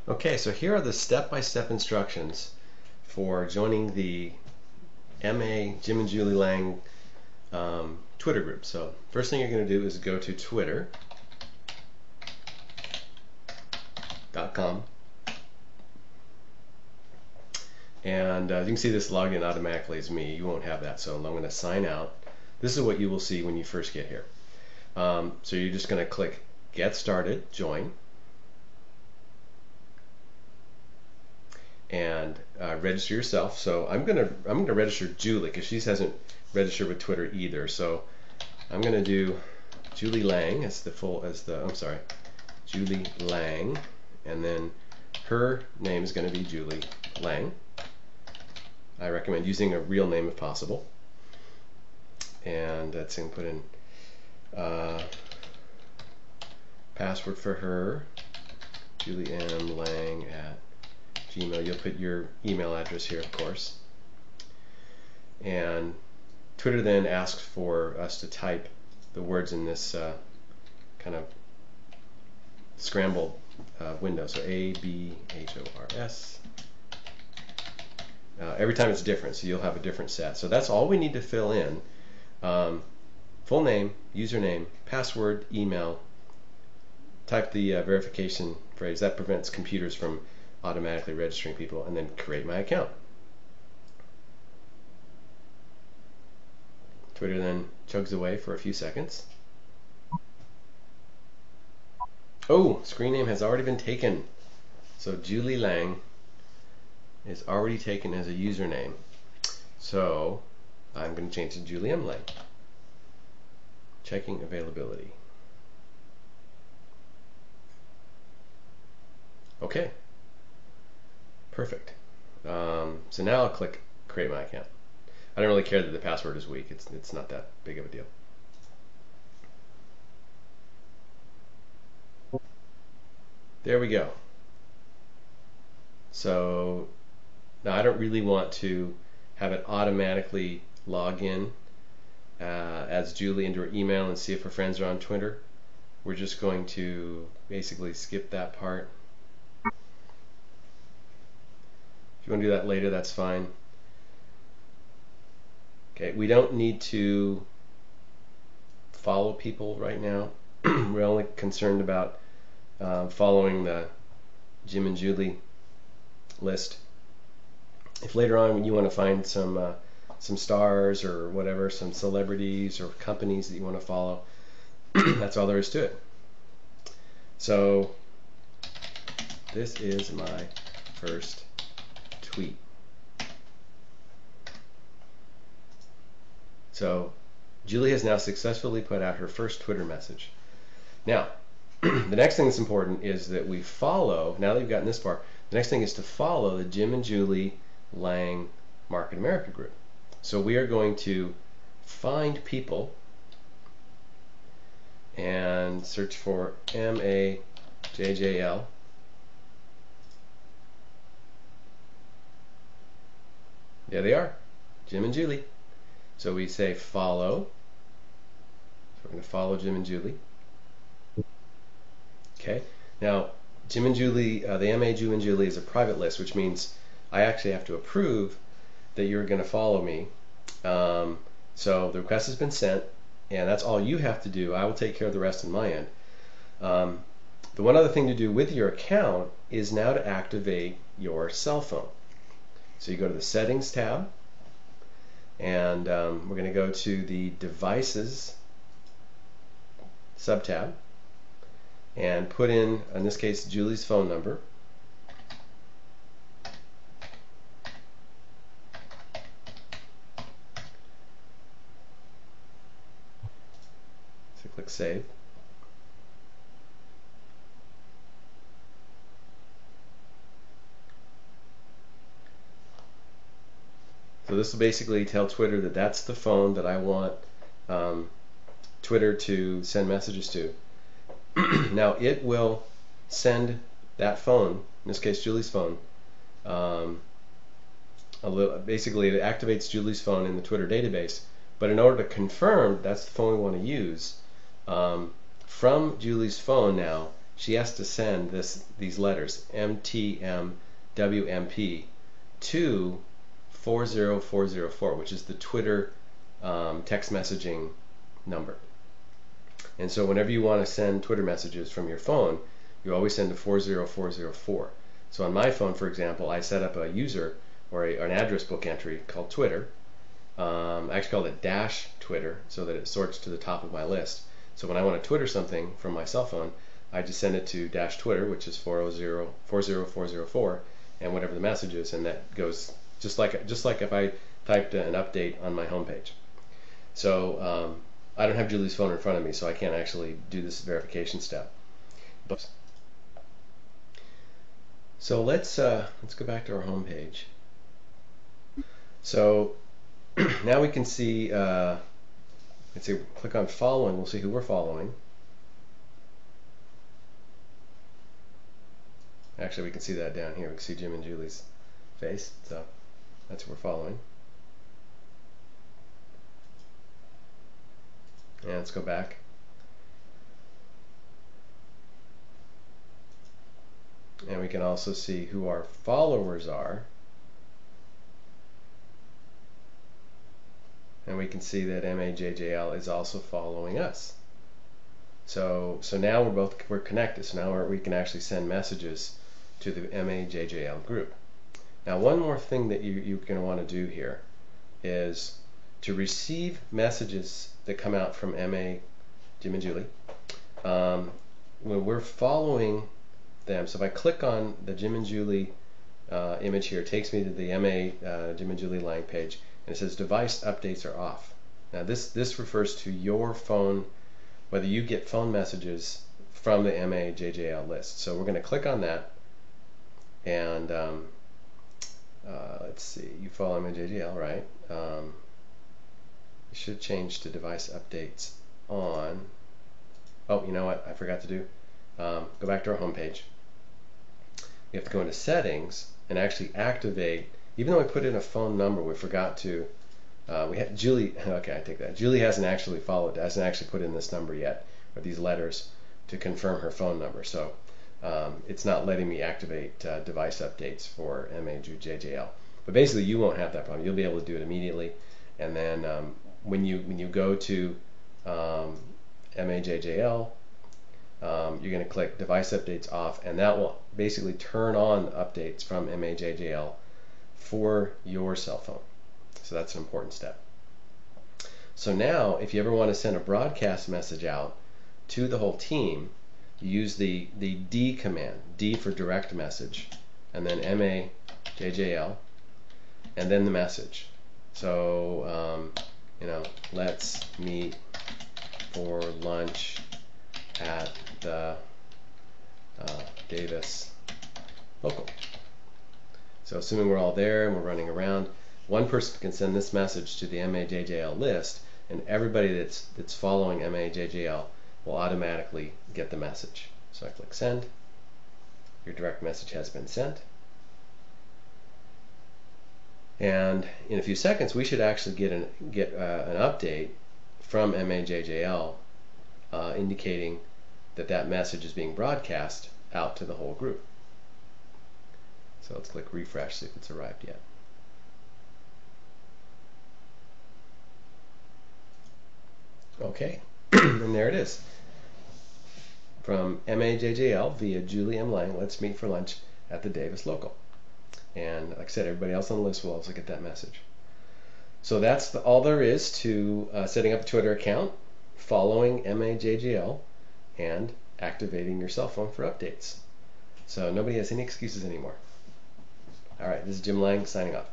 Okay, so here are the step-by-step instructions for joining the MA Jim and Julie Lang Twitter group. So first thing you're going to do is go to twitter.com, and you can see this login automatically is me. You won't have that, so I'm going to sign out. This is what you will see when you first get here. So you're just going to click Get Started, Join, and register yourself. So I'm gonna register Julie because she hasn't registered with Twitter either. So I'm gonna do Julie Lang as Julie Lang, and then her name is going to be Julie Lang. I recommend using a real name if possible. And that's going to put in password for her, Julie M. Lang at Gmail. You'll put your email address here, of course. And Twitter then asks for us to type the words in this kind of scrambled window. So ABHORS. Every time it's different, so you'll have a different set. So that's all we need to fill in. Full name, username, password, email. Type the verification phrase. That prevents computers from automatically registering people, and then create my account. Twitter then chugs away for a few seconds. Oh, screen name has already been taken. So Julie Lang is already taken as a username. So I'm going to change to Julie M. Lang. Checking availability. Okay. Perfect. So now I'll click create my account. I don't really care that the password is weak. It's not that big of a deal. There we go. So now I don't really want to have it automatically log in as Julie into her email and see if her friends are on Twitter. We're just going to basically skip that part. If you want to do that later, that's fine. Okay, we don't need to follow people right now. We're only concerned about following the Jim and Julie list. If later on you want to find some stars or whatever, some celebrities or companies that you want to follow, that's all there is to it. So this is my first tweet. So Julie has now successfully put out her first Twitter message. Now, the next thing that's important is that we follow, now that you've gotten this far, the next thing is to follow the Jim and Julie Lang Market America group. So we are going to find people and search for MAJJL. There they are, Jim and Julie. So we say follow. So we're going to follow Jim and Julie. Okay. Now, Jim and Julie, the MA Jim and Julie is a private list, which means I actually have to approve that you're going to follow me. So the request has been sent, and that's all you have to do. I will take care of the rest on my end. The one other thing to do with your account is now to activate your cell phone. So you go to the Settings tab, and we're going to go to the Devices subtab and put in this case, Julie's phone number. So click Save. So this will basically tell Twitter that that's the phone that I want Twitter to send messages to. Now it will send that phone, in this case Julie's phone, basically it activates Julie's phone in the Twitter database, but in order to confirm that's the phone we want to use, from Julie's phone now she has to send these letters MTMWMP to 40404, which is the Twitter text messaging number. And so whenever you want to send Twitter messages from your phone, you always send to 40404. So on my phone, for example, I set up a user or an address book entry called Twitter. I actually call it dash Twitter so that it sorts to the top of my list. So when I want to Twitter something from my cell phone, I just send it to dash Twitter, which is 40404, and whatever the message is, and that goes just like if I typed an update on my homepage. So I don't have Julie's phone in front of me, so I can't actually do this verification step. So let's go back to our homepage. So now we can see. Let's see. Click on following. We'll see who we're following. Actually, we can see that down here. We can see Jim and Julie's face. So that's who we're following. And let's go back. And we can also see who our followers are. And we can see that MAJJL is also following us. So now we're connected. So now we can actually send messages to the MAJJL group. Now one more thing that you're going to want to do here is to receive messages that come out from MA, Jim and Julie. When we're following them, so if I click on the Jim and Julie image here, it takes me to the MA Jim and Julie Lang page, and it says device updates are off. Now this refers to your phone, whether you get phone messages from the MAJJL list. So we're going to click on that, and let's see, you follow MAJJL, right? You should change to device updates on. Oh, you know what I forgot to do? Go back to our home page. We have to go into settings and actually activate. Even though we put in a phone number, we forgot to. We had Julie. Okay, I take that. Julie hasn't actually put in this number yet, or these letters, to confirm her phone number. So it's not letting me activate device updates for MAJJL. But basically, you won't have that problem. You'll be able to do it immediately. And then when you go to MAJJL, you're going to click device updates off, and that will basically turn on updates from MAJJL for your cell phone. So that's an important step. So now if you ever want to send a broadcast message out to the whole team, you use the D command, D for direct message, and then MAJJL, and then the message. So let's meet for lunch at the Davis local. So assuming we're all there and we're running around, one person can send this message to the MAJJL list, and everybody that's following MAJJL will automatically get the message. So I click send. Your direct message has been sent. And in a few seconds, we should actually get an update from MAJJL indicating that message is being broadcast out to the whole group. So let's click refresh, see if it's arrived yet. Okay, and there it is. From MAJJL via Julie M. Lang, let's meet for lunch at the Davis local. And like I said, everybody else on the list will also get that message. So that's all there is to setting up a Twitter account, following MAJJL, and activating your cell phone for updates. So nobody has any excuses anymore. All right, this is Jim Lang signing off.